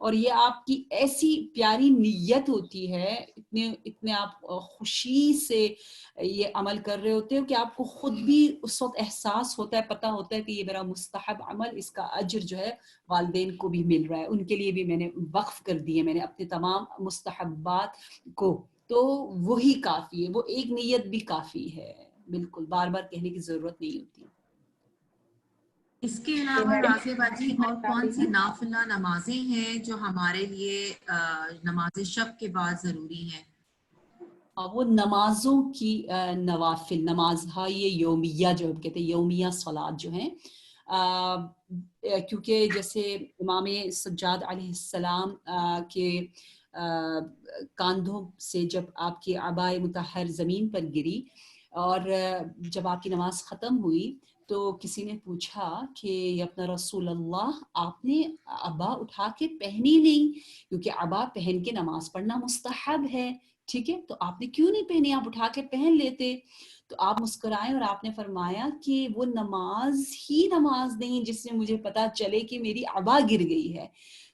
اور یہ آپ کی ایسی پیاری نیت ہوتی ہے, اتنے آپ خوشی سے یہ عمل کر رہے ہوتے ہو کہ آپ کو خود بھی اس وقت احساس ہوتا ہے, پتہ ہوتا ہے کہ یہ میرا مستحب عمل, اس کا اجر جو ہے والدین کو بھی مل رہا ہے, ان کے لیے بھی میں نے وقف کر دیے میں نے اپنے تمام مستحبات کو. تو وہی کافی ہے, وہ ایک نیت بھی کافی ہے, بالکل بار بار کہنے کی ضرورت نہیں ہوتی. اس کے علاوہ رافع باجی اور کون سی نافلہ نمازیں ہیں جو ہمارے لیے نماز شب کے بعد ضروری ہیں؟ وہ نمازوں کی نوافل نماز یہ یومیہ جو ہم کہتے ہیں یومیہ صلات جو ہیں, کیونکہ جیسے امام سجاد علیہ السلام کے کاندھوں سے جب آپ کی عبائے مطہر زمین پر گری اور جب آپ کی نماز ختم ہوئی تو کسی نے پوچھا کہ اپنا رسول اللہ آپ نے عبا اٹھا کے پہنی نہیں, کیونکہ عبا پہن کے نماز پڑھنا مستحب ہے, ٹھیک ہے, تو آپ نے کیوں نہیں پہنی, آپ اٹھا کے پہن لیتے. تو آپ مسکرائے اور آپ نے فرمایا کہ وہ نماز ہی نماز نہیں جس سے مجھے پتا چلے کہ میری عبا گر گئی ہے,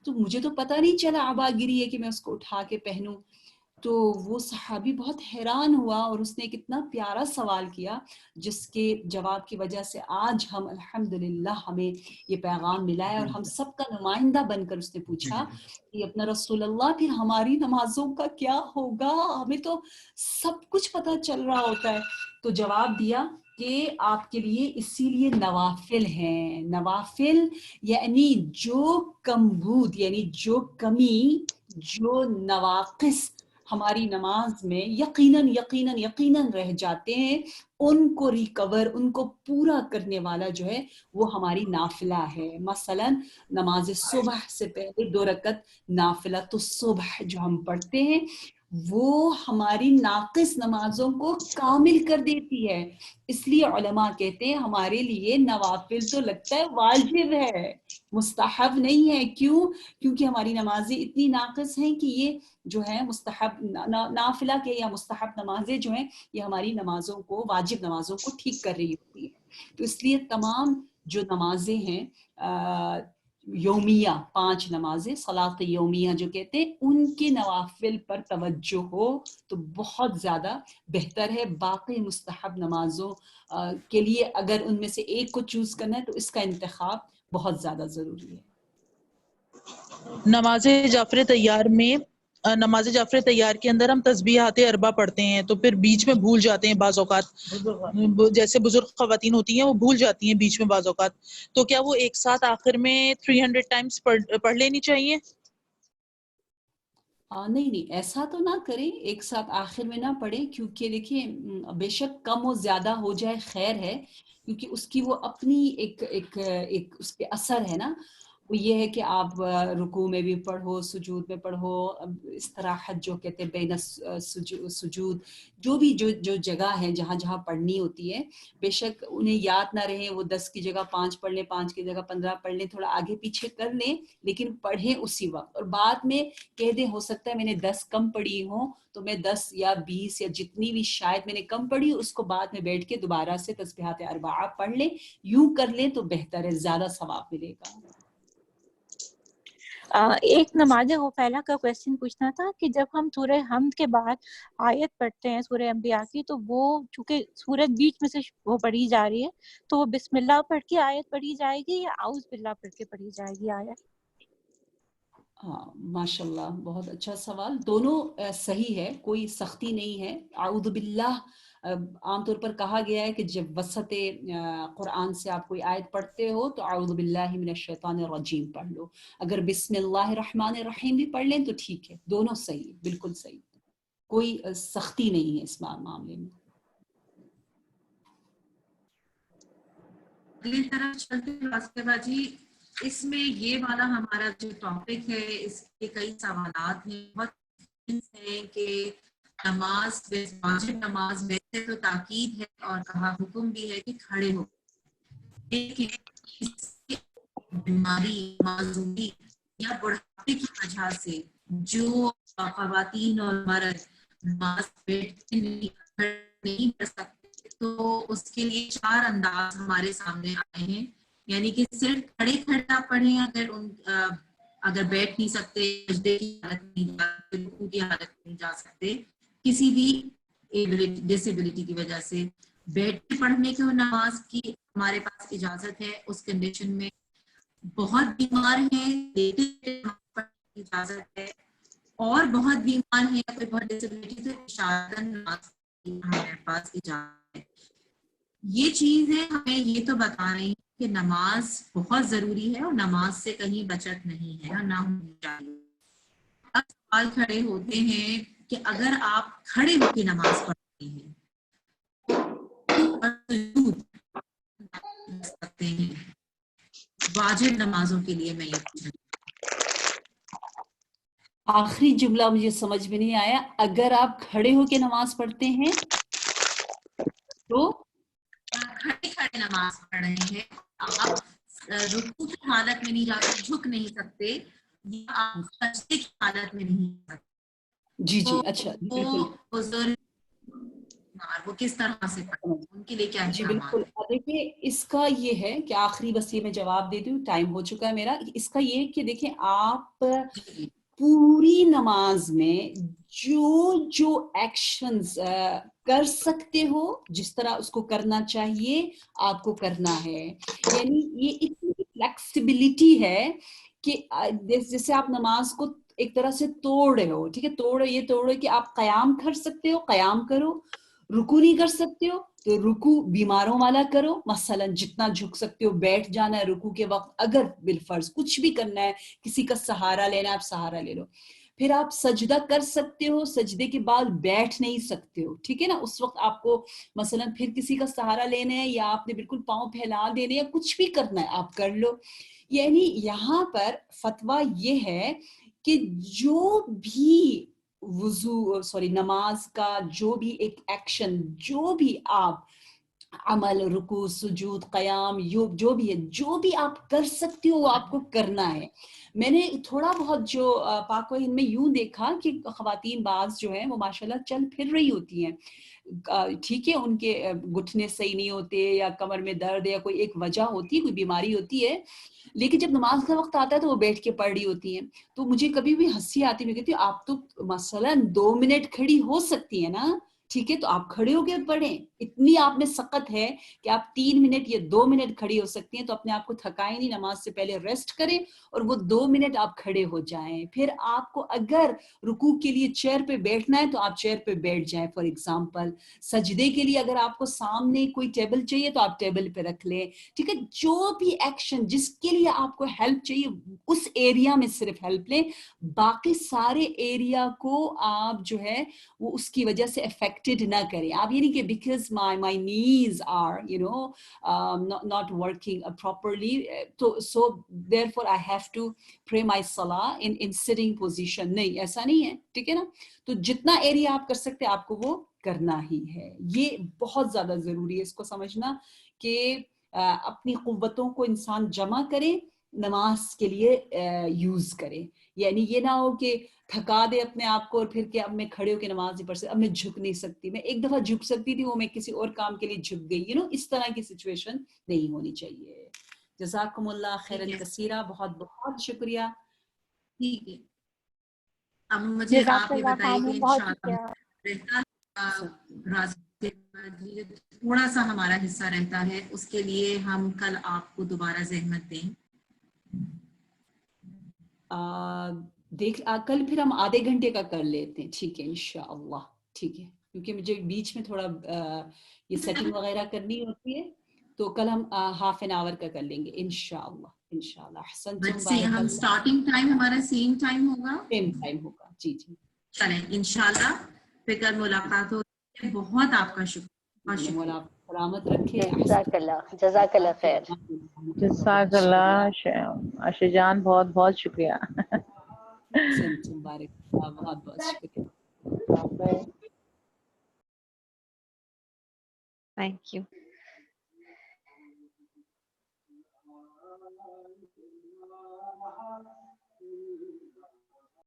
تو مجھے تو پتہ نہیں چلا عبا گری ہے کہ میں اس کو اٹھا کے پہنوں. تو وہ صحابی بہت حیران ہوا اور اس نے ایک اتنا پیارا سوال کیا جس کے جواب کی وجہ سے آج ہم الحمدللہ ہمیں یہ پیغام ملا ہے, اور ہم سب کا نمائندہ بن کر اس نے پوچھا کہ اپنا رسول اللہ پھر ہماری نمازوں کا کیا ہوگا, ہمیں تو سب کچھ پتہ چل رہا ہوتا ہے. تو جواب دیا کہ آپ کے لیے اسی لیے نوافل ہیں. نوافل یعنی جو کمبود یعنی جو کمی, جو نواقص ہماری نماز میں یقیناً رہ جاتے ہیں, ان کو ریکور, ان کو پورا کرنے والا جو ہے وہ ہماری نافلہ ہے. مثلا نماز صبح سے پہلے 2 رکعت نافلۃ الصبح جو ہم پڑھتے ہیں وہ ہماری ناقص نمازوں کو کامل کر دیتی ہے. اس لیے علماء کہتے ہیں ہمارے لیے نوافل تو لگتا ہے واجب ہے, مستحب نہیں ہے. کیوں؟ کیونکہ ہماری نمازیں اتنی ناقص ہیں کہ یہ جو ہے مستحب نافلہ کے یا مستحب نمازیں جو ہیں یہ ہماری نمازوں کو, واجب نمازوں کو ٹھیک کر رہی ہوتی ہے. تو اس لیے تمام جو نمازیں ہیں یومیہ 5 نمازیں صلاۃ یومیہ جو کہتے ہیں, ان کے نوافل پر توجہ ہو تو بہت زیادہ بہتر ہے. باقی مستحب نمازوں کے لیے اگر ان میں سے ایک کو چوز کرنا ہے تو اس کا انتخاب بہت زیادہ ضروری ہے. نماز جعفر تیار میں نماز جعفر تیار کے اندر ہم تسبیحات اربع پڑھتے ہیں تو پھر بیچ میں بھول جاتے ہیں بعض اوقات, جیسے بزرگ خواتین ہوتی ہیں وہ بھول جاتی ہیں بیچ میں بعض اوقات, تو کیا وہ ایک ساتھ آخر میں 300 ٹائمز پڑھ لینی چاہیے؟ نہیں ایسا تو نہ کریں, ایک ساتھ آخر میں نہ پڑھیں, کیونکہ دیکھیں بے شک کم و زیادہ ہو جائے خیر ہے, کیونکہ اس کی وہ اپنی ایک اس کے اثر ہے نا, وہ یہ ہے کہ آپ رکوع میں بھی پڑھو, سجود میں پڑھو, استراحت جو کہتے ہیں بین سجود, جو بھی جو جگہ ہے جہاں جہاں پڑھنی ہوتی ہے, بے شک انہیں یاد نہ رہے وہ 10 کی جگہ 5 پڑھ لیں, 5 کی جگہ 15 پڑھ لیں, تھوڑا آگے پیچھے کر لیں, لیکن پڑھیں اسی وقت. اور بعد میں کہہ دیں ہو سکتا ہے میں نے 10 کم پڑھی ہوں تو میں 10 یا 20 یا جتنی بھی شاید میں نے کم پڑھی اس کو بعد میں بیٹھ کے دوبارہ سے تسبیحات اربعہ پڑھ لیں, یوں کر لیں تو بہتر ہے, زیادہ ثواب ملے گا. ایک نماز غفیلہ کا کویسچن پوچھنا تھا کہ جب ہم سورہ حمد کے بعد آیت پڑھتے ہیں سورہ انبیاء کی, تو وہ چونکہ سورت بیچ میں سے وہ پڑھی جا رہی ہے تو وہ بسم اللہ پڑھ کے آیت پڑھی جائے گی یا اعوذ باللہ پڑھ کے پڑھی جائے گی آیت؟ ہاں ماشاء اللہ, بہت اچھا سوال. دونوں صحیح ہے, کوئی سختی نہیں ہے. اعوذ باللہ عام طور پر کہا گیا ہے کہ جب وسط قرآن سے آپ کوئی آیت پڑھتے ہو تو اعوذ باللہ من الشیطان الرجیم پڑھ لو. اگر بسم اللہ الرحمن الرحیم بھی پڑھ لیں تو ٹھیک ہے, دونوں صحیح, بالکل صحیح, کوئی سختی نہیں ہے اس معاملے میں. اگلی طرف چلتے ہیں راستے باجی, اس میں یہ والا ہمارا جو ٹاپک ہے اس کے کئی سوالات ہیں, بہت ہیں کہ نماز واجب نماز میں سے تو تاکید ہے اور کہا حکم بھی ہے کہ کھڑے ہو, لیکن بیماری معذوری یا بڑھاپے کی وجہ سے جو خواتین اور مرد نماز بیٹھتے نہیں پڑھ سکتے تو اس کے لیے 4 انداز ہمارے سامنے آئے ہیں, یعنی کہ صرف کھڑے کھڑا پڑھیں اگر بیٹھ نہیں سکتے, سجدے کی حالت میں نہیں جا سکتے, رکوع کی حالت میں نہیں جا سکتے, کسی بھی ڈسیبلٹی کی وجہ سے, بیٹھ کے پڑھنے کی نماز کی ہمارے پاس اجازت ہے اس کنڈیشن میں. بہت بیمار ہیں لیٹے نماز پڑھنے کی اجازت ہے, اور بہت بیمار ہیں کوئی بہت ڈسیبلٹی سے اشارتاً نماز کی ہمارے پاس اجازت ہے. یہ چیز ہے ہمیں یہ تو بتا رہی ہے کہ نماز بہت ضروری ہے اور نماز سے کہیں بچت نہیں ہے اور نہ ہونی چاہیے. اب سوال کھڑے ہوتے ہیں کہ اگر آپ کھڑے ہو کے نماز پڑھتے ہیں سکتے ہیں واجب نمازوں کے لیے, میں یہ پوچھ آخری جملہ مجھے سمجھ میں نہیں آیا. اگر آپ کھڑے ہو کے نماز پڑھتے ہیں تو کھڑے کھڑے نماز پڑھ رہے ہیں, آپ رکوع کی حالت میں نہیں جا سکتے, جھک نہیں سکتے, یا آپ سجدے کی حالت میں نہیں جا سکتے, جی جی اچھا بالکل وہ بزرگ وہ کس طرح سے پڑھیں, ان کے لیے کیا جی احکامات بالکل. ہیں؟ دیکھیے اس کا یہ ہے کہ آخری بس یہ میں جواب دے دوں, ٹائم ہو چکا ہے میرا. اس کا یہ کہ دیکھیں آپ پوری نماز میں جو ایکشنز کر سکتے ہو, جس طرح اس کو کرنا چاہیے آپ کو کرنا ہے. یعنی یہ اتنی فلیکسیبلٹی ہے کہ جیسے آپ نماز کو ایک طرح سے توڑ رہے ہو, ٹھیک ہے, یہ توڑو کہ آپ قیام کر سکتے ہو, قیام کرو. رکوع نہیں کر سکتے ہو تو رکوع بیماروں والا کرو, مثلا جتنا جھک سکتے ہو. بیٹھ جانا ہے رکوع کے وقت, اگر بالفرض کچھ بھی کرنا ہے, کسی کا سہارا لینا ہے آپ سہارا لے لو. پھر آپ سجدہ کر سکتے ہو, سجدے کے بعد بیٹھ نہیں سکتے ہو, ٹھیک ہے نا, اس وقت آپ کو مثلا پھر کسی کا سہارا لینا ہے یا آپ نے بالکل پاؤں پھیلا دینے یا کچھ بھی کرنا ہے آپ کر لو. یعنی یہاں پر فتویٰ یہ ہے کہ جو بھی نماز کا جو بھی ایک ایکشن, جو بھی آپ عمل, رکوع, سجود, قیام, جو بھی ہے, جو بھی آپ کر سکتے ہو وہ آپ کو کرنا ہے. میں نے تھوڑا بہت جو پاک و ہند میں یوں دیکھا کہ خواتین بعض جو ہیں وہ ماشاءاللہ چل پھر رہی ہوتی ہیں, ٹھیک ہے, ان کے گھٹنے صحیح نہیں ہوتے یا کمر میں درد یا کوئی ایک وجہ ہوتی ہے, کوئی بیماری ہوتی ہے, لیکن جب نماز کا وقت آتا ہے تو وہ بیٹھ کے پڑھ رہی ہوتی ہیں. تو مجھے کبھی بھی ہنسی آتی, میں کہتی ہوں آپ تو مثلاً 2 منٹ کھڑی ہو سکتی ہیں نا, ٹھیک ہے, تو آپ کھڑے ہو کے پڑھیں. اتنی آپ میں سخت ہے کہ آپ 3 منٹ یا 2 منٹ کھڑی ہو سکتی ہیں, تو اپنے آپ کو تھکائیں نہیں, نماز سے پہلے ریسٹ کریں اور وہ 2 منٹ آپ کھڑے ہو جائیں. پھر آپ کو اگر رکوع کے لیے چیئر پہ بیٹھنا ہے تو آپ چیئر پہ بیٹھ جائیں فار ایگزامپل. سجدے کے لیے اگر آپ کو سامنے کوئی ٹیبل چاہیے تو آپ ٹیبل پہ رکھ لیں, ٹھیک ہے. جو بھی ایکشن جس کے لیے آپ کو ہیلپ چاہیے اس ایریا میں صرف ہیلپ لیں, باقی سارے ایریا کو آپ جو ہے وہ اس کی وجہ سے افیکٹڈ نہ کریں. آپ یہ نہیں کہ بیکاز مائی نیز are not working properly, so therefore I have to pray my salah in sitting position. نہیں, ایسا نہیں ہے, ٹھیک ہے نا. تو جتنا ایریا آپ کر سکتے ہیں آپ کو وہ کرنا ہی ہے. یہ بہت زیادہ ضروری ہے اس کو سمجھنا کہ اپنی قوتوں کو انسان جمع کرے, نماز کے لیے یوز کرے. یعنی یہ نہ ہو کہ تھکا دے اپنے آپ کو اور پھر کہ اب میں کھڑے ہو کے نماز نہیں پڑھ سکتی, اب میں جھک نہیں سکتی, میں ایک دفعہ جھک سکتی تھی وہ میں کسی اور کام کے لیے جھک گئی, اس طرح کی سچویشن نہیں ہونی چاہیے. جزاکم اللہ خیرن کثیرہ, بہت بہت شکریہ. ٹھیک ہے, اب مجھے جزاک آپ یہ اللہ بتائیے کہ خانم, بہت انشاءاللہ شکریہ. تھوڑا سا ہمارا حصہ رہتا ہے, اس کے لیے ہم کل آپ کو دوبارہ زحمت دیں. دیکھ کل پھر ہم آدھے گھنٹے کا کر لیتے ہیں, ٹھیک ہے انشاءاللہ, ٹھیک ہے, کیونکہ مجھے بیچ میں تھوڑا یہ سیٹنگ وغیرہ کرنی ہوتی ہے, تو کل ہم ہاف این آور کا کر لیں گے انشاءاللہ. انشاءاللہ احسنتم, بارک ہم اللہ. سٹارٹنگ ٹائم ہمارا سیم ٹائم ہوگا, سیم ٹائم ہوگا, جی جی. چلیں انشاءاللہ پھر کل ملاقات ہوتی ہے. بہت آپ کا شکریہ, بہت شکریہ. مولا سلامت رکھے. جزاک اللہ خیر. جزاک اللہ عائشہ جان, بہت بہت شکریہ. احسنتم, بارک اللہ, بہت بہت شکریہ. Thank you.